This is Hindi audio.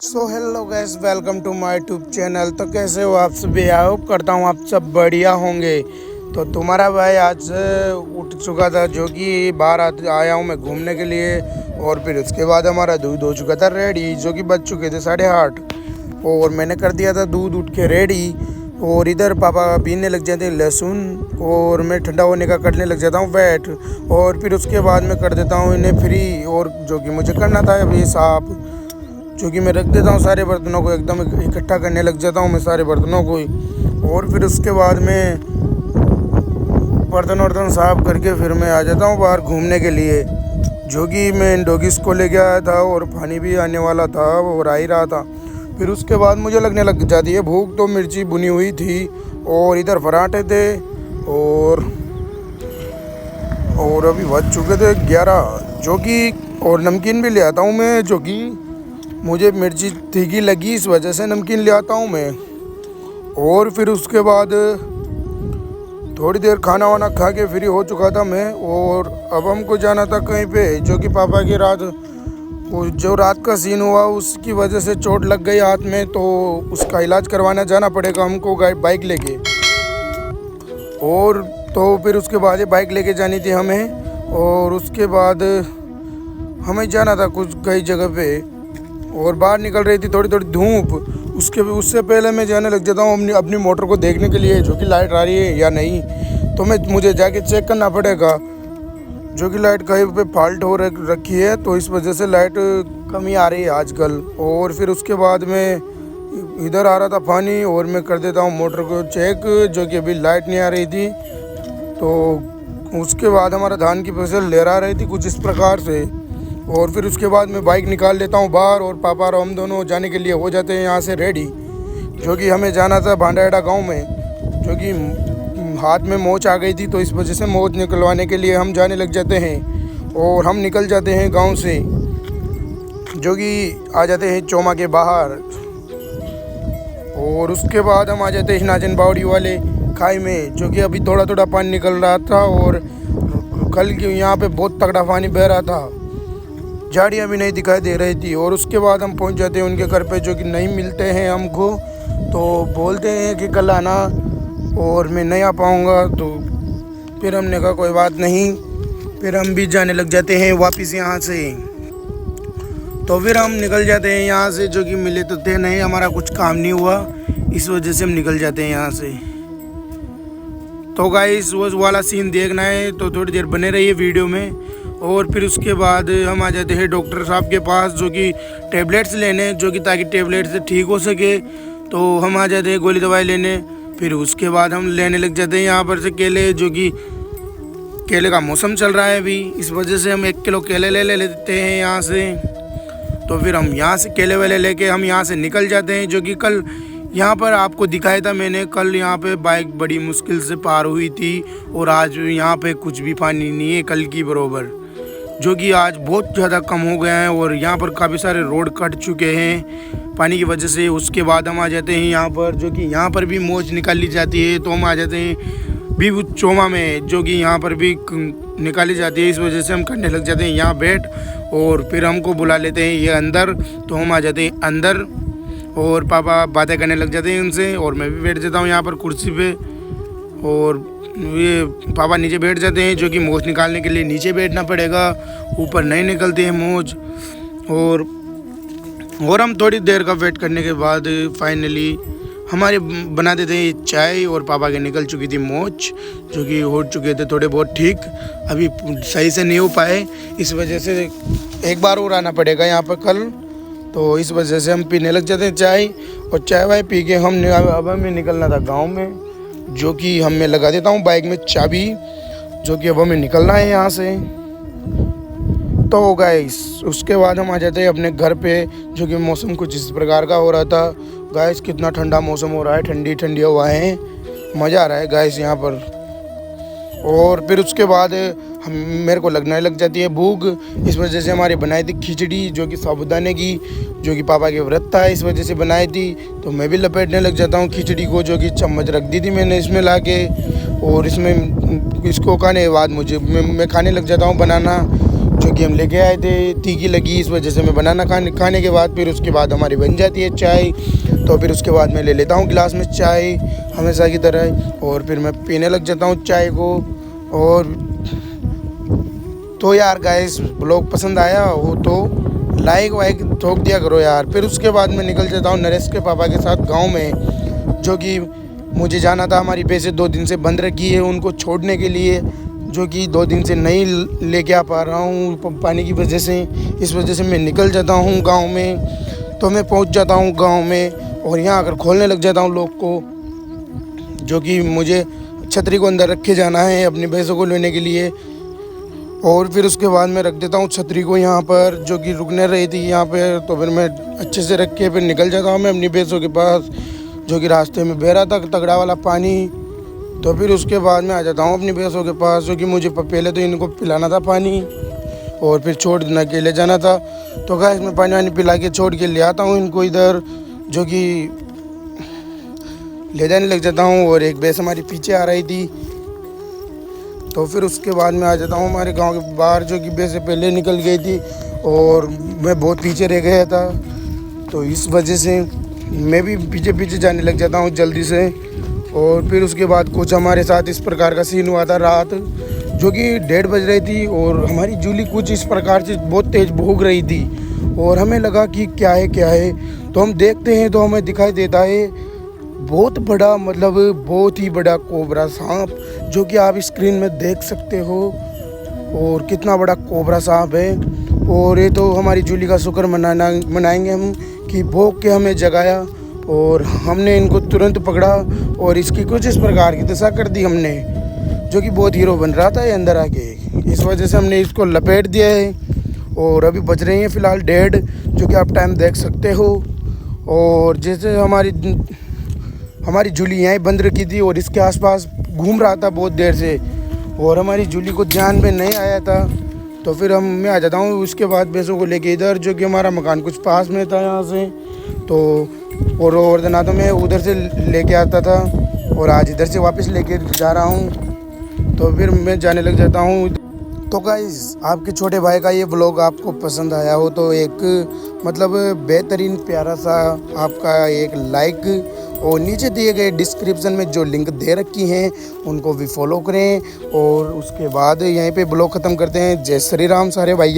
So hello guys, welcome to my YouTube channel. तो कैसे हो आप सभी? आई होप करता हूँ आप सब बढ़िया होंगे। तो तुम्हारा भाई आज उठ चुका था, जो कि बाहर आया हूँ मैं घूमने के लिए। और फिर उसके बाद हमारा दूध हो चुका था रेडी, जो कि बज चुके थे 8:30। और मैंने कर दिया था दूध उठ के रेडी। और इधर पापा पीने लग जाते हैं लहसुन, और मैं ठंडा होने का करने लग जाता हूँ वेट। और फिर उसके बाद मैं कर देता हूँ इन्हें फ्री, और जो कि मुझे करना था अभी साफ, जो कि मैं रख देता हूँ सारे बर्तनों को, एकदम इकट्ठा करने लग जाता हूँ मैं सारे बर्तनों को ही। और फिर उसके बाद मैं बर्तन साफ करके फिर मैं आ जाता हूँ बाहर घूमने के लिए, जो कि मैं डॉगीज़ को लेके आया था और पानी भी आने वाला था और आ ही रहा था। फिर उसके बाद मुझे लगने लग जाती है भूख, तो मिर्ची बुनी हुई थी और इधर पराठे थे, और अभी बज चुके थे 11, जो कि और नमकीन भी ले आता हूँ मैं, जो कि मुझे मिर्ची तीखी लगी इस वजह से नमकीन ले आता हूँ मैं। और फिर उसके बाद थोड़ी देर खाना वाना खा के फ्री हो चुका था मैं। और अब हमको जाना था कहीं पे, जो कि पापा की जो रात का सीन हुआ उसकी वजह से चोट लग गई हाथ में, तो उसका इलाज करवाना जाना पड़ेगा हमको बाइक लेके। और तो फिर उसके बाद ये बाइक लेके जानी थी हमें, और उसके बाद हमें जाना था कुछ कई जगह पे। और बाहर निकल रही थी थोड़ी थोड़ी धूप, उससे पहले मैं जाने लग जाता हूँ अपनी मोटर को देखने के लिए, जो कि लाइट आ रही है या नहीं। तो मुझे जाके चेक करना पड़ेगा, जो कि लाइट कहीं पे फॉल्ट हो रखी है, तो इस वजह से लाइट कमी आ रही है आजकल। और फिर उसके बाद मैं इधर आ रहा था पानी, और मैं कर देता हूँ मोटर को चेक, जो कि अभी लाइट नहीं आ रही थी। तो उसके बाद हमारा धान की फसल लहरा रही थी कुछ इस प्रकार से। और फिर उसके बाद मैं बाइक निकाल लेता हूँ बाहर, और पापा और हम दोनों जाने के लिए हो जाते हैं यहाँ से रेडी, जो कि हमें जाना था भांडाएड़ा गांव में, जो कि हाथ में मोच आ गई थी, तो इस वजह से मोच निकलवाने के लिए हम जाने लग जाते हैं। और हम निकल जाते हैं गांव से, जो कि आ जाते हैं चोमा के बाहर। और उसके बाद हम आ जाते हैं नाजन बावड़ी वाले खाई में, जो कि अभी थोड़ा थोड़ा पानी निकल रहा था, और कल यहाँ पे बहुत तगड़ा पानी बह रहा था, झाड़ियाँ भी नहीं दिखाई दे रही थी। और उसके बाद हम पहुंच जाते हैं उनके घर पे, जो कि नहीं मिलते हैं हमको, तो बोलते हैं कि कल आना, और मैं नहीं आ पाऊँगा। तो फिर हमने कहा कोई बात नहीं, फिर हम भी जाने लग जाते हैं वापस यहाँ से। तो फिर हम निकल जाते हैं यहाँ से, जो कि मिले तो थे नहीं, हमारा कुछ काम नहीं हुआ, इस वजह से हम निकल जाते हैं यहाँ से। तो गाइस वो वाला सीन देखना है तो थोड़ी देर बने रहिए वीडियो में। और फिर उसके बाद हम आ जाते हैं डॉक्टर साहब के पास, जो कि टेबलेट्स लेने, जो कि ताकि टेबलेट से ठीक हो सके। तो हम आ जाते हैं गोली दवाई लेने। फिर उसके बाद हम लेने लग जाते हैं यहाँ पर से केले, जो कि केले का मौसम चल रहा है अभी, इस वजह से हम 1 किलो केले ले लेते हैं यहाँ से। तो फिर हम यहाँ से केले वेले लेके हम यहाँ से निकल जाते हैं, जो कि कल यहाँ पर आपको दिखाया था मैंने, कल यहाँ पे बाइक बड़ी मुश्किल से पार हुई थी, और आज यहाँ पे कुछ भी पानी नहीं है कल की बराबर, जो कि आज बहुत ज़्यादा कम हो गया है। और यहाँ पर काफ़ी सारे रोड कट चुके हैं पानी की वजह से। उसके बाद हम आ जाते हैं यहाँ पर, जो कि यहाँ पर भी मोच निकाली जाती है, तो हम आ जाते हैं भी चोमा में, जो कि यहाँ पर भी निकाली जाती है, इस वजह से हम करने लग जाते हैं यहाँ बैठ। और फिर हमको बुला लेते हैं ये अंदर, तो हम आ जाते हैं अंदर, और पापा बातें करने लग जाते हैं उनसे, और मैं भी बैठ जाता हूँ यहाँ पर कुर्सी पे। और ये पापा नीचे बैठ जाते हैं, जो कि मोच निकालने के लिए नीचे बैठना पड़ेगा, ऊपर नहीं निकलते हैं मोच। और हम थोड़ी देर का वेट करने के बाद फाइनली हमारे बना देते हैं चाय, और पापा के निकल चुकी थी मोच, जो कि हो चुके थे थोड़े बहुत ठीक, अभी सही से नहीं हो पाए, इस वजह से एक बार और आना पड़ेगा यहाँ पर कल। तो इस वजह से हम पीने लग जाते हैं चाय, और चाय वाय पी के अब हमें निकलना था गाँव में, जो कि मैं लगा देता हूँ बाइक में चाबी, जो कि अब हमें निकलना है यहाँ से। तो गाइस उसके बाद हम आ जाते हैं अपने घर पे, जो कि मौसम कुछ इस प्रकार का हो रहा था। गाइस कितना ठंडा मौसम हो रहा है, ठंडी ठंडी हवाएं, मज़ा आ रहा है गाइस यहाँ पर। और फिर उसके बाद मेरे को लगने लग जाती है भूख, इस वजह से हमारी बनाई थी खिचड़ी, जो कि साबूदाने की, जो कि पापा के व्रत था इस वजह से बनाई थी। तो मैं भी लपेटने लग जाता हूँ खिचड़ी को, जो कि चम्मच रख दी थी मैंने इसमें ला के, और इसको खाने के बाद मैं खाने लग जाता हूँ बनाना। जो कि हम लेके आए थे। तीखी लगी इस वजह से मैं बनाना खाने के बाद फिर उसके बाद हमारी बन जाती है चाय। तो फिर उसके बाद मैं ले लेता हूँ गिलास में चाय हमेशा की तरह और फिर मैं पीने लग जाता हूँ चाय को। और तो यार गाइस ब्लॉग पसंद आया हो तो लाइक वाइक ठोक दिया करो यार। फिर उसके बाद मैं निकल जाता हूँ नरेश के पापा के साथ गाँव में, जो कि मुझे जाना था। हमारी पैसे 2 दिन से बंद रखी है उनको छोड़ने के लिए, जो कि 2 दिन से नहीं लेके आ पा रहा हूँ पानी की वजह से। इस वजह से मैं निकल जाता हूँ गांव में। तो मैं पहुँच जाता हूँ गांव में और यहाँ आकर खोलने लग जाता हूँ लोग को, जो कि मुझे छतरी को अंदर रखे जाना है अपनी भैंसों को लेने के लिए। और फिर उसके बाद मैं रख देता हूँ छतरी को यहाँ पर, जो कि रुकने रही थी यहाँ पर। तो फिर मैं अच्छे से रख के फिर निकल जाता हूँ मैं अपनी भैंसों के पास, जो कि रास्ते में बह रहा था तगड़ा वाला पानी। तो फिर उसके बाद मैं आ जाता हूँ अपनी भैंसों के पास, जो कि मुझे पहले तो इनको पिलाना था पानी और फिर छोड़ देना के ले जाना था। तो गाइस मैं पानी वानी पिला के छोड़ के ले आता हूँ इनको इधर, जो कि ले जाने लग जाता हूँ। और एक भैंस हमारी पीछे आ रही थी। तो फिर उसके बाद मैं आ जाता हूँ हमारे गांव के बाहर, जो कि भैंस पहले निकल गई थी और मैं बहुत पीछे रह गया था। तो इस वजह से मैं भी पीछे पीछे जाने लग जाता हूँ जल्दी से। और फिर उसके बाद कुछ हमारे साथ इस प्रकार का सीन हुआ था रात, जो कि 1:30 बज रही थी और हमारी जूली कुछ इस प्रकार से बहुत तेज़ भौंक रही थी और हमें लगा कि क्या है। तो हम देखते हैं तो हमें दिखाई देता है बहुत बड़ा, मतलब बहुत ही बड़ा कोबरा सांप, जो कि आप स्क्रीन में देख सकते हो। और कितना बड़ा कोबरा सांप है। और ये तो हमारी जूली का शुक्र मनाएंगे हम कि भौंक के हमें जगाया और हमने इनको तुरंत पकड़ा और इसकी कुछ इस प्रकार की दशा कर दी हमने, जो कि बहुत हीरो बन रहा था ये अंदर आके। इस वजह से हमने इसको लपेट दिया है और अभी बच रही हैं फ़िलहाल डेड, जो कि आप टाइम देख सकते हो। और जैसे हमारी जूली यहीं बंद रखी थी और इसके आसपास घूम रहा था बहुत देर से और हमारी जूली को ध्यान में नहीं आया था। तो फिर मैं आ जाता हूँ उसके बाद भैंसों को लेके इधर, जो कि हमारा मकान कुछ पास में था यहाँ से। तो और दिन तो मैं उधर से लेके आता था और आज इधर से वापस लेके जा रहा हूँ। तो फिर मैं जाने लग जाता हूँ। तो गाइस आपके छोटे भाई का ये व्लॉग आपको पसंद आया हो तो एक मतलब बेहतरीन प्यारा सा आपका एक लाइक और नीचे दिए गए डिस्क्रिप्शन में जो लिंक दे रखी हैं उनको भी फॉलो करें। और उसके बाद यहीं पे व्लॉग ख़त्म करते हैं। जय श्री राम सारे भाई।